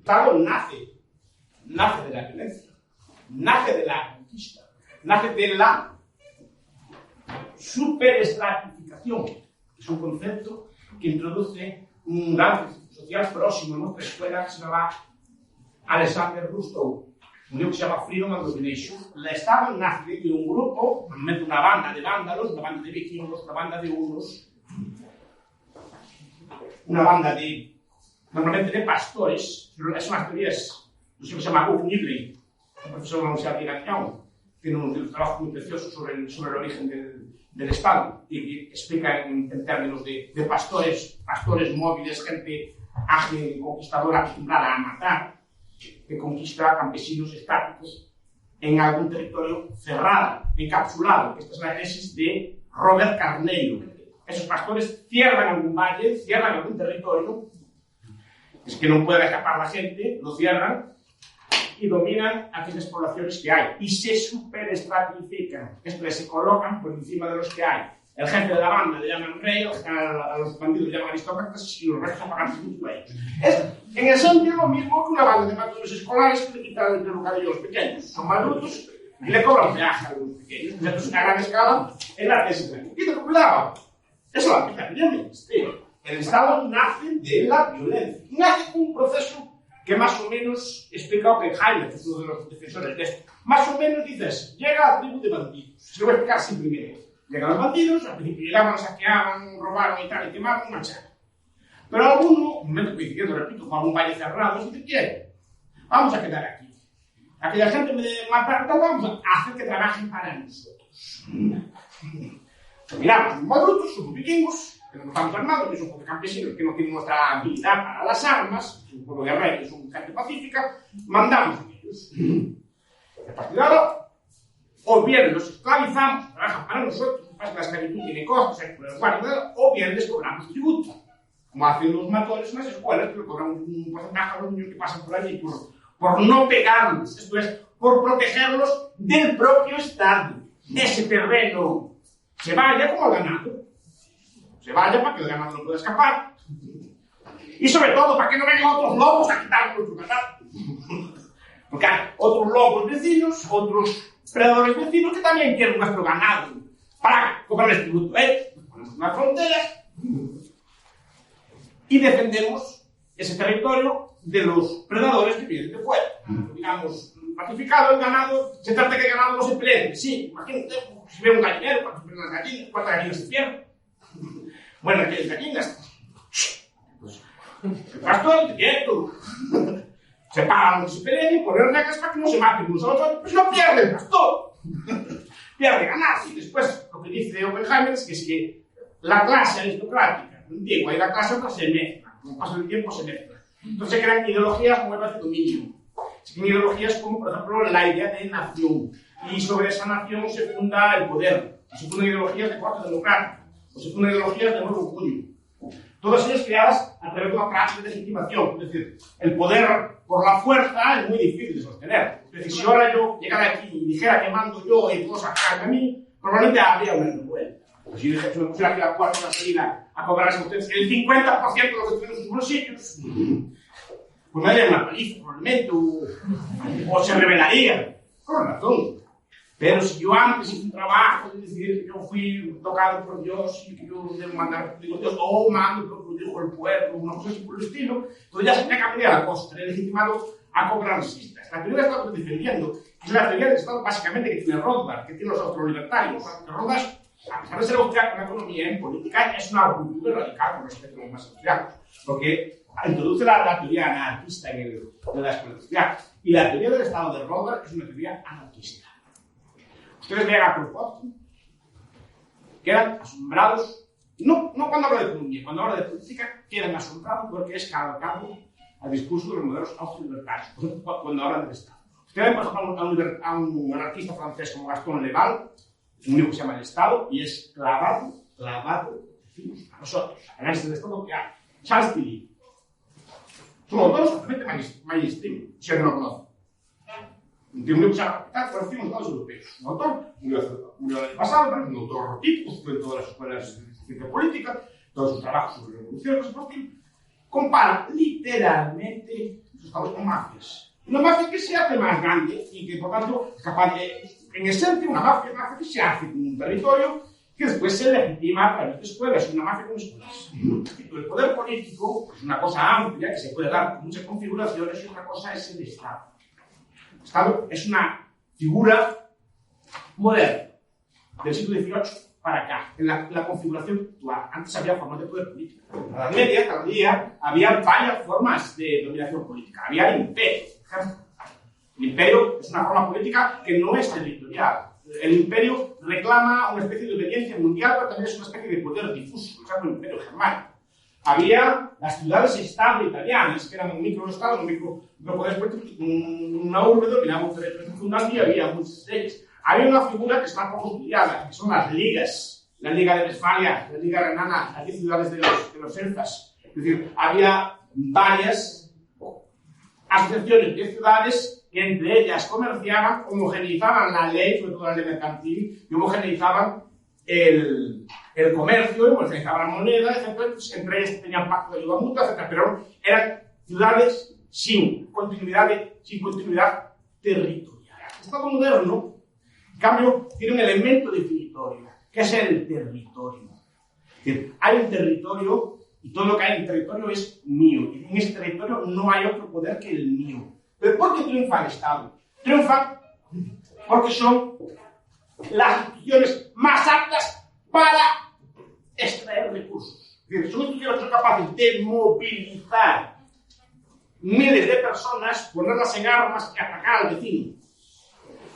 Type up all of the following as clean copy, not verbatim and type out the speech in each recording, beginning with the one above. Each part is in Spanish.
Estado nace de la violencia, nace de la conquista, nace de la superestratificación, que es un concepto que introduce un gran social próximo en nuestra escuela que se llama Alexander Rustow, un libro que se llama Freedom and Domination. El Estado nace de un grupo, normalmente una banda de vándalos, una banda de vikingos, una banda de hunos, una banda de, normalmente de pastores. Es unas teorías, no sé cómo se llama, Buck Nibley, un profesor de la Universidad de Gatineau, tiene un trabajo muy precioso sobre el origen del Estado, y explica en términos de pastores móviles, gente ágil, conquistadora, acostumbrada a matar, que conquista campesinos estáticos en algún territorio cerrado, encapsulado. Esta es la tesis de Robert Carneiro. Esos pastores cierran algún valle, cierran algún territorio, es que no puede escapar la gente, lo cierran y dominan aquellas poblaciones que hay y se superestratifican, esto es, se colocan por encima de los que hay. El jefe de la banda le llaman rey, a los bandidos le llaman aristócratas y los restos pagan tributo a ellos. Es en el sentido lo mismo que una banda de matadores escolares que le quitan el bocadillo a los pequeños. Son maldutos y le cobran peaje a los pequeños. Esto es una gran escala en la tesis de la cuidado. Eso lo aplica bien. El Estado nace de la violencia. Nace con un proceso que más o menos explica Oppenheimer, que es uno de los defensores de esto. Más o menos dices, llega la tribu de bandidos. Se lo voy a explicar simplemente. Llegan los bandidos, al principio llegaban, saqueaban, robaron y tal, y quemaban, marcharon. Pero alguno, un momento coincidiendo, repito, con algún valle cerrado, dice, ¿qué? Vamos a quedar aquí. Aquella gente me matar, vamos a hacer que trabajen para nosotros. Miramos, somos adultos, somos vikingos, que no estamos armados, que somos campesinos, que no tienen nuestra habilidad para las armas, que es un pueblo guerrero, que es una gente pacífica, mandamos a ellos. A partir de ahora, o bien los esclavizamos, trabajan para nosotros, la esclavitud tiene costos, hay que poner guardia, o bien les cobramos tributo. Como hacen los matadores en las escuelas, que le cobran un porcentaje a los niños que pasan por allí por no pegarlos, esto es, por protegerlos del propio Estado. Ese terreno se vaya como el ganado. Se vaya para que el ganado no pueda escapar. Y sobre todo, para que no vengan otros lobos a quitar nuestro ganado. Porque hay otros lobos vecinos, otros predadores vecinos que también quieren nuestro ganado para cobrarles tributo. Ponemos una frontera y defendemos ese territorio de los predadores que vienen de fuera. Digamos, pacificado el ganado, se trata de que el ganado no se pelee. Sí, imagínate, si ve un gallinero, ¿cuántas gallinas se pierden? Bueno, aquí hay gallinas. Pues, el pastor, quieto. Se paran los que se peleen y poner reglas para que no se maten unos a los otros, pues no pierde el pastor. Pierde ganar. Y después, lo que dice Oppenheimer es que la clase aristocrática, digo, y la clase otra se mezcla. Con el paso del tiempo se mezcla. Entonces se crean ideologías nuevas de dominio. Se crean ideologías como, por ejemplo, la idea de nación. Y sobre esa nación se funda el poder. Se fundan ideologías de corte democrático. O se fundan ideologías de nuevo cuño. Todas ellas creadas a través de una práctica de legitimación. Es decir, el poder por la fuerza es muy difícil de sostener. Es decir, si ahora yo llegara aquí y dijera que mando yo y todos sacan a mí, probablemente habría una revuelta. Pues si me pusiera aquí a 4 horas salida a cobrar a ustedes el 50% de lo que tienen en sus bolsillos, pues me darían una paliza, probablemente, o se rebelarían. Con razón. Pero si yo antes hice un trabajo de decir que yo fui tocado por Dios y que yo debo mandar por Dios, o mando por el pueblo, una cosa así por el estilo, entonces ya se me cambiaría la cosa, estaría legitimado a cobrar listas. La teoría del Estado que estoy defendiendo es la teoría del Estado básicamente que tiene Rothbard, que tiene los autolibertarios. Rothbard, a pesar de ser austriaco en economía, en política, es una ruptura radical con respecto a los más austriacos, porque introduce la teoría anarquista en la escuela austriaca. Y la teoría del Estado de Rothbard es una teoría anarquista. Ustedes vean a Kropotkin, quedan asombrados, no cuando habla de economía, cuando habla de política, quedan asombrados porque es calcado al discurso de los modelos autolibertarios, cuando hablan del Estado. Ustedes ven, por ejemplo, a un anarquista francés como Gaston Leval, un libro que se llama El Estado, y es clavado, decimos, a nosotros, análisis del Estado que hay. Charles Tilly. Son autores totalmente mainstream, si alguien lo conoce. Tiene un libro que se llama Capital por encima de los europeos. Un autor, murió el año pasado, pero es un autor típico, estuvo en todas las escuelas de ciencia política, todos sus trabajos sobre revoluciones, compara literalmente esos estados con mafias. Una mafia que se hace más grande y que, por tanto, es capaz de, en esencia, una mafia que se hace con un territorio que después se legitima a través de escuelas, una mafia con escuelas. El poder político es una cosa amplia que se puede dar con muchas configuraciones y otra cosa es el Estado. El Estado es una figura moderna del siglo XVIII para acá, en la configuración actual. Antes había formas de poder político. En la Edad Media, cada día, había varias formas de dominación política. Había el imperio, por ejemplo. El imperio es una forma política que no es territorial. El imperio reclama una especie de obediencia mundial, pero también es una especie de poder difuso, por ejemplo, el imperio germánico. Había las ciudades-estado italianas, que eran microestados, micropoderes políticos, una urbe dominaba un territorio fundante y había muchas de ellas. Había una figura que está poco estudiada, que son las ligas. La Liga de Westfalia, la Liga Renana, las 10 ciudades de los Elfas. Es decir, había varias asociaciones de ciudades que entre ellas comerciaban, homogeneizaban la ley, sobre todo la ley mercantil, y homogeneizaban el comercio, homogeneizaban la moneda, etc. Entonces, entre ellas tenían pacto de ayuda mutua, etc. Pero eran ciudades sin continuidad territorial. El Estado moderno, en cambio, tiene un elemento definitorio, que es el territorio. Es decir, hay un territorio y todo lo que hay en el territorio es mío. Y en ese territorio no hay otro poder que el mío. ¿Pero por qué triunfa el Estado? Triunfa porque son las instituciones más aptas para extraer recursos. Es decir, son instituciones que son capaces de movilizar miles de personas, ponerlas en armas y atacar al vecino.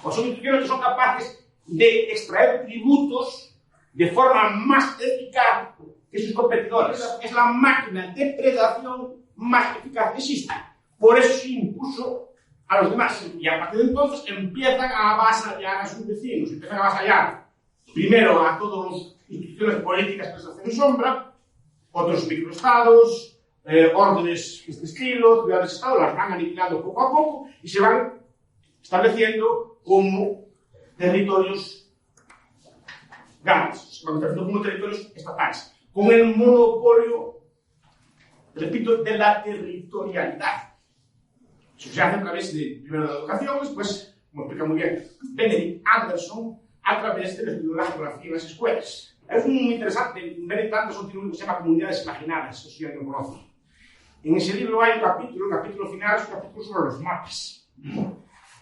O son instituciones que son capaces de extraer tributos de forma más eficaz que sus competidores. Es la máquina de predación más eficaz que existe. Por eso se impuso a los demás. Y a partir de entonces empiezan a avasallar a sus vecinos. Empiezan a avasallar primero a todas las instituciones políticas que se hacen sombra, otros microestados, órdenes de este estilo, ciudades-estado, las van aniquilando poco a poco y se van estableciendo como territorios grandes, se van estableciendo como territorios estatales, con el monopolio, repito, de la territorialidad. Eso se hace a través de, primero, de la educación, después, como explica muy bien Benedict Anderson, a través del estudio de la geografía en las escuelas. Es muy interesante. Benedict Anderson tiene un libro que se llama Comunidades Imaginadas, eso ya no conocen. En ese libro hay un capítulo final, es un capítulo sobre los mapas.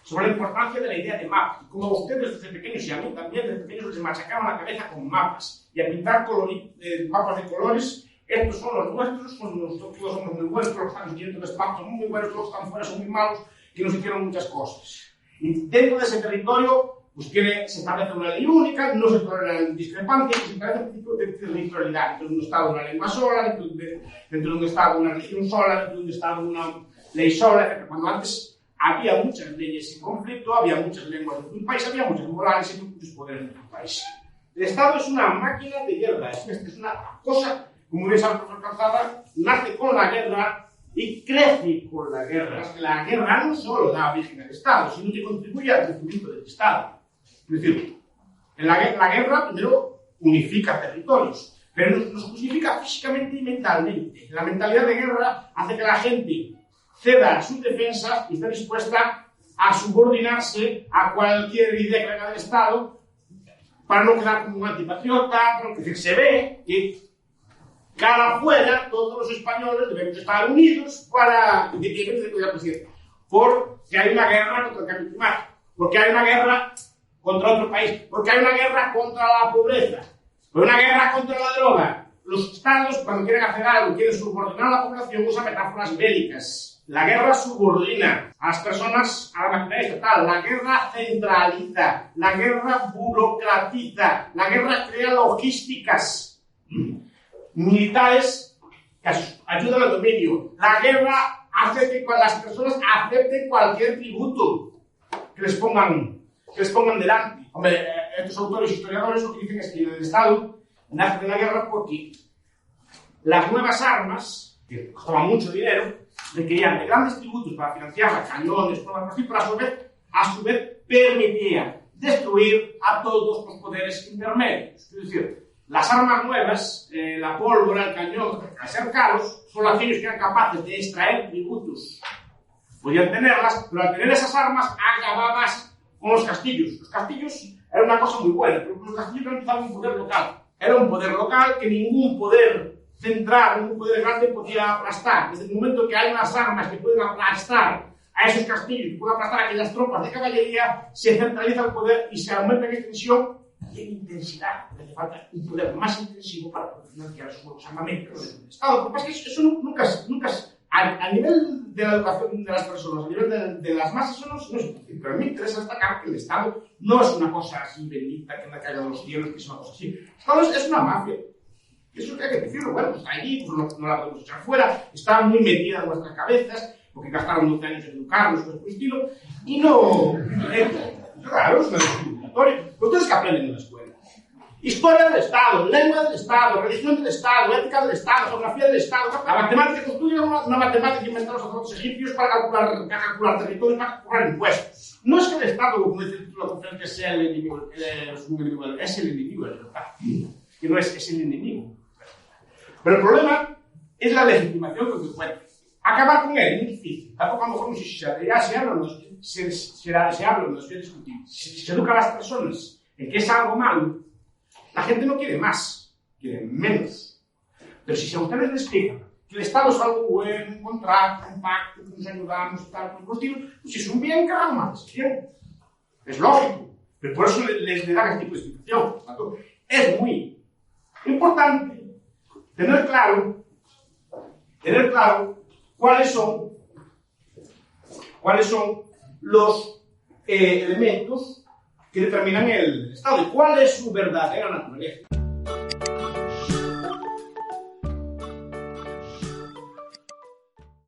Sobre la importancia de la idea de mapa. Como a ustedes desde pequeños y a mí también desde pequeños les machacaban la cabeza con mapas y a pintar mapas de colores. Estos son los nuestros, todos somos muy buenos, todos los que están dentro de España son muy buenos, todos los que están fuera son muy malos, que nos hicieron muchas cosas. Y dentro de ese territorio pues se establece una ley única, no se toleran discrepancias, se establece un tipo de territorialidad. Dentro de un Estado una lengua sola, dentro de un Estado una religión sola, dentro de un Estado una ley sola, etc. Cuando antes había muchas leyes en conflicto, había muchas lenguas dentro de un país, había muchas morales y muchos poderes dentro de un país. El Estado es una máquina de guerra, es una cosa, como bien sabe el profesor Calzada, nace con la guerra y crece con la guerra. La guerra no solo da origen al Estado, sino que contribuye al crecimiento del Estado. Es decir, la guerra primero unifica territorios, pero nos unifica físicamente y mentalmente. La mentalidad de guerra hace que la gente ceda sus defensas y esté dispuesta a subordinarse a cualquier idea que venga del Estado para no quedar como un antipatriota, porque se ve que cara afuera todos los españoles debemos estar unidos para independientemente de la presidencia. Porque hay una guerra contra el cambio climático, porque hay una guerra contra otro país, porque hay una guerra contra la pobreza, una guerra contra la droga. Los estados, cuando quieren hacer algo, quieren subordinar a la población, usan metáforas bélicas. La guerra subordina a las personas a la maquinaria estatal, la guerra centraliza, la guerra burocratiza, la guerra crea logísticas militares que ayudan al dominio. La guerra hace que las personas acepten cualquier tributo que les pongan delante. Hombre, estos autores historiadores lo que dicen es que el Estado nace de la guerra porque las nuevas armas, que costaban mucho dinero, requerían de grandes tributos para financiar cañones, pero a su vez permitían destruir a todos los poderes intermedios. Es decir, las armas nuevas, la pólvora, el cañón, al ser caros, son aquellos que eran capaces de extraer tributos Podían tenerlas, pero al tener esas armas acababas con los castillos. Los castillos era una cosa muy buena, pero los castillos realizaban un poder local. Era un poder local que ningún poder central, ningún poder grande podía aplastar. Desde el momento que hay unas armas que pueden aplastar a esos castillos, que pueden aplastar a aquellas tropas de caballería, se centraliza el poder y se aumenta en extensión y en intensidad. Hace falta un poder más intensivo para poder financiar esos armamentos del Estado. Lo que pasa es que eso nunca a nivel de la educación de las personas, a nivel de las masas, eso no es difícil. Pero a mí me interesa destacar que el Estado no es una cosa así bendita que me caiga de los cielos, que es una cosa así. El Estado es una mafia. Eso hay que decirlo. Bueno, pues está allí, pues no la podemos echar fuera, está muy metida en nuestras cabezas, porque gastaron 12 años en educarnos, cosas por el estilo, y no. Claro, es una discriminatoria. Ustedes que aprenden en la escuela. Historia del Estado, lengua del Estado, religión del Estado, ética del Estado, geografía del Estado. La matemática que estudia una matemática que inventaron los sacerdotes egipcios para calcular territorios, para calcular impuestos. No es que el Estado, como dice el título de la conferencia, sea el enemigo, es el enemigo de la libertad. Que no es el enemigo. Pero el problema es la legitimación que encuentra. Acabar con él es muy difícil. Tampoco a lo mejor no sé si se habla o no se discutir. Si se educa a las personas en que es algo malo, la gente no quiere más, quiere menos. Pero si a ustedes les explican que el Estado es algo bueno, un contrato, un pacto, que nos ayudamos, tal, por el estilo, pues si es un bien, que hagan más. Es lógico. Pero por eso les dan este tipo de explicación. Es muy importante tener claro cuáles son los elementos que determinan el Estado y cuál es su verdadera naturaleza.